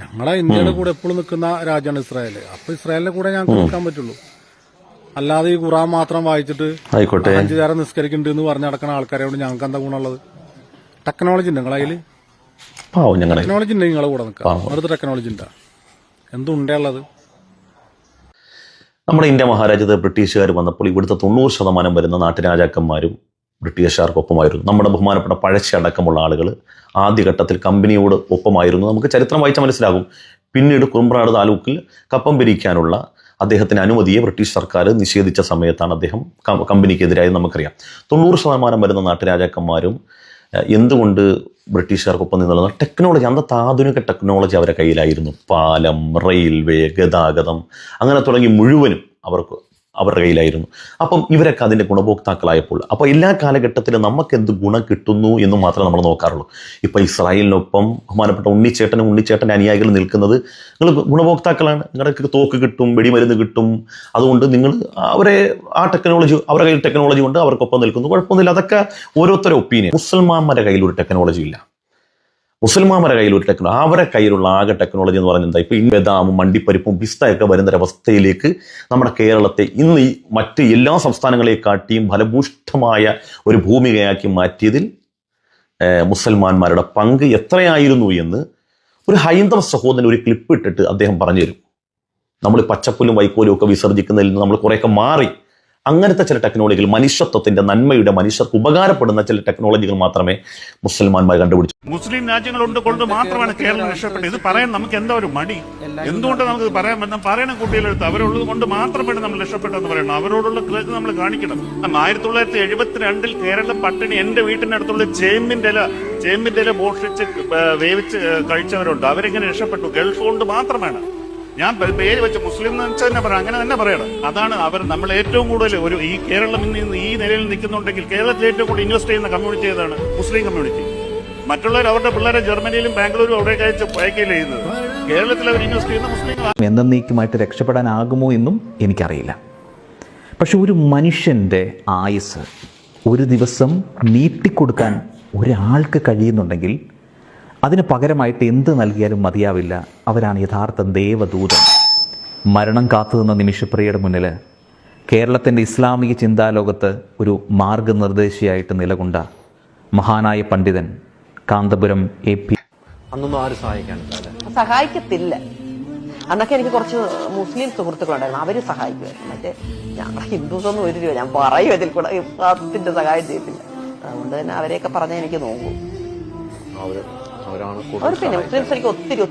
ഞങ്ങളെ ഇന്ത്യയുടെ കൂടെ എപ്പോഴും നിൽക്കുന്ന രാജ്യമാണ് ഇസ്രായേൽ. അപ്പൊ ഇസ്രായേലിന്റെ കൂടെ ഞങ്ങൾക്ക് നിൽക്കാൻ പറ്റുള്ളൂ. അല്ലാതെ ഈ ഖുറാൻ മാത്രം വായിച്ചിട്ട് 5 നേരം നിസ്കരിക്കുന്നുണ്ട് എന്ന് പറഞ്ഞു നടക്കുന്ന ആൾക്കാരോട് ഞങ്ങൾക്ക് എന്താ ഗുണമുള്ളത്? ടെക്നോളജി ഉണ്ട് നിങ്ങളെ കയ്യില്, ടെക്നോളജി ഉണ്ട് നിങ്ങളെ കൂടെ നിൽക്കാം. അടുത്ത ടെക്നോളജി ഉണ്ടാ എന്തുണ്ടേ ഉള്ളത്? നമ്മുടെ ഇന്ത്യ മഹാരാജ്യത്ത് ബ്രിട്ടീഷുകാർ വന്നപ്പോൾ ഇവിടുത്തെ 90% വരുന്ന നാട്ടുരാജാക്കന്മാരും ബ്രിട്ടീഷുകാർക്കൊപ്പമായിരുന്നു. നമ്മുടെ ബഹുമാനപ്പെട്ട പഴശ്ശി അടക്കമുള്ള ആളുകൾ ആദ്യഘട്ടത്തിൽ കമ്പനിയോട് ഒപ്പമായിരുന്നു. നമുക്ക് ചരിത്രം വായിച്ചാൽ മനസ്സിലാകും. പിന്നീട് കുറുമ്പ്രാട് താലൂക്കിൽ കപ്പം പിരിക്കാനുള്ള അദ്ദേഹത്തിന് അനുമതിയെ ബ്രിട്ടീഷ് സർക്കാർ നിഷേധിച്ച സമയത്താണ് അദ്ദേഹം കമ്പനിക്കെതിരായി നമുക്കറിയാം. 90% വരുന്ന നാട്ടുരാജാക്കന്മാരും എന്തുകൊണ്ട് ബ്രിട്ടീഷുകാർക്കൊപ്പം നിന്നുള്ള ടെക്നോളജി, അന്നത്തെ ആധുനിക ടെക്നോളജി അവരുടെ കയ്യിലായിരുന്നു. പാലം, റെയിൽവേ, ഗതാഗതം, അങ്ങനെ തുടങ്ങി മുഴുവനും അവരുടെ കയ്യിലായിരുന്നു. അപ്പം ഇവരൊക്കെ അതിൻ്റെ ഗുണഭോക്താക്കളായപ്പോൾ അപ്പോൾ എല്ലാ കാലഘട്ടത്തിലും നമുക്ക് എന്ത് ഗുണം കിട്ടുന്നു എന്ന് മാത്രമേ നമ്മൾ നോക്കാറുള്ളൂ. ഇപ്പം ഇസ്രായേലിനൊപ്പം ബഹുമാനപ്പെട്ട ഉണ്ണിച്ചേട്ടൻ്റെ അനുയായികൾ നിൽക്കുന്നത് നിങ്ങൾ ഗുണഭോക്താക്കളാണ്. നിങ്ങൾക്ക് തോക്ക് കിട്ടും, വെടിമരുന്ന് കിട്ടും. അതുകൊണ്ട് നിങ്ങൾ അവരെ ആ ടെക്നോളജി, അവരുടെ കയ്യിൽ ടെക്നോളജി കൊണ്ട് അവർക്കൊപ്പം നിൽക്കുന്നു, കുഴപ്പമൊന്നുമില്ല. അതൊക്കെ ഓരോരുത്തരുടെ ഒപ്പീനിയൻ. മുസൽമാന്മാരുടെ കയ്യിൽ ഒരു ടെക്നോളജി ഇല്ല. മുസൽമാന്മാരുടെ കയ്യിൽ ഒരു ടെക്നോളജി, അവരുടെ കയ്യിലുള്ള ആകെ ടെക്നോളജി എന്ന് പറഞ്ഞാൽ എന്താ? ഇപ്പോൾ ഈ ബദാമും മണ്ടിപ്പരിപ്പും പിസ്തയൊക്കെ വരുന്നൊരവസ്ഥയിലേക്ക് നമ്മുടെ കേരളത്തെ ഇന്ന് ഈ മറ്റ് എല്ലാ സംസ്ഥാനങ്ങളെക്കാട്ടിയും ഫലഭൂഷ്ടമായ ഒരു ഭൂമികയാക്കി മാറ്റിയതിൽ മുസൽമാന്മാരുടെ പങ്ക് എത്രയായിരുന്നു എന്ന് ഒരു ഹൈന്ദവ സഹോദരൻ ഒരു ക്ലിപ്പ് ഇട്ടിട്ട് അദ്ദേഹം പറഞ്ഞു തരും. നമ്മൾ പച്ചപ്പുല്ലും വൈക്കോലും ഒക്കെ വിസർജിക്കുന്നതിൽ നിന്ന് നമ്മൾ കുറേയൊക്കെ മാറി അങ്ങനത്തെ ചില ടെക്നോളജികൾ, മനുഷ്യത്വത്തിന്റെ നന്മയുടെ, മനുഷ്യർക്ക് ഉപകാരപ്പെടുന്ന ചില ടെക്നോളജികൾ മാത്രമേ മുസൽമാന്മാർ കണ്ടുപിടിച്ചു. മുസ്ലിം രാജ്യങ്ങളുണ്ട് കൊണ്ട് മാത്രമാണ് കേരളം രക്ഷപ്പെട്ടത്. ഇത് പറയാൻ നമുക്ക് എന്താ ഒരു മടി? എന്തുകൊണ്ട് നമുക്ക് പറയാൻ പറ്റും? പറയണ കുട്ടികളെടുത്ത് അവരുള്ളത് കൊണ്ട് മാത്രമാണ് നമ്മൾ രക്ഷപ്പെട്ടെന്ന് പറയണം. അവരോടുള്ള കൃതജ്ഞത നമ്മൾ കാണിക്കണം. 1972 കേരളം പട്ടിണി, എന്റെ വീട്ടിനടുത്തുള്ള ചേമ്പിന്റെ ഇല മോഷ്ടിച്ച് വേവിച്ച് കഴിച്ചവരുണ്ട്. അവരെങ്ങനെ രക്ഷപ്പെട്ടു? ഗൾഫ് കൊണ്ട് മാത്രമാണ്. ഞാൻ പേര് വെച്ച് മുസ്ലിം എന്ന് വെച്ചാൽ തന്നെ പറയാം, അങ്ങനെ തന്നെ പറയണം. അതാണ് അവർ നമ്മൾ ഏറ്റവും കൂടുതൽ ഈ കേരളം ഇന്ന് ഈ നിലയിൽ നിൽക്കുന്നുണ്ടെങ്കിൽ കേരളത്തിൽ ഏറ്റവും കൂടുതൽ ഇൻവെസ്റ്റ് ചെയ്യുന്ന കമ്മ്യൂണിറ്റി ഏതാണ്? Muslim community. മറ്റുള്ളവർ അവരുടെ പിള്ളേരെ ജർമ്മനിയിലും ബാംഗ്ലൂരും അവിടെ അയക്കുകയില്ല ചെയ്യുന്നത്. കേരളത്തിൽ അവർ ഇൻവെസ്റ്റ് ചെയ്യുന്ന മുസ്ലിങ്ങൾ എന്നേക്കുമായിട്ട് രക്ഷപ്പെടാനാകുമോ എന്നും എനിക്കറിയില്ല. പക്ഷെ ഒരു മനുഷ്യൻ്റെ ആയുസ് ഒരു ദിവസം നീട്ടിക്കൊടുക്കാൻ ഒരാൾക്ക് കഴിയുന്നുണ്ടെങ്കിൽ അതിന് പകരമായിട്ട് എന്ത് നൽകിയാലും മതിയാവില്ല. അവരാണ് യഥാർത്ഥ ദേവദൂതൻ. മരണം കാത്തുനിന്ന നിമിഷപ്രിയയുടെ മുന്നിൽ കേരളത്തിൻ്റെ ഇസ്ലാമിക ചിന്താലോകത്ത് ഒരു മാർഗനിർദ്ദേശിയായിട്ട് നിലകൊണ്ട മഹാനായ പണ്ഡിതൻ കാന്തപുരം AP. അന്നൊന്നും ആരും സഹായിക്കത്തില്ല. അന്നൊക്കെ എനിക്ക് കുറച്ച് മുസ്ലിം സുഹൃത്തുക്കളുണ്ടായിരുന്നു, അവര് സഹായിക്കുമായിരുന്നു. മറ്റേ ഞങ്ങൾ ഹിന്ദുസൊന്നും ഒരു രൂപ ഞാൻ പറയും ഇതിൽ കൂടെ അതിന്റെ സഹായം ചെയ്തില്ല. അതുകൊണ്ട് തന്നെ അവരെയൊക്കെ പറഞ്ഞാൽ എനിക്ക് നോക്കും. അവരാണ് അവർ പിന്നെ മുസ്ലിംസ് എനിക്ക് ഒത്തിരി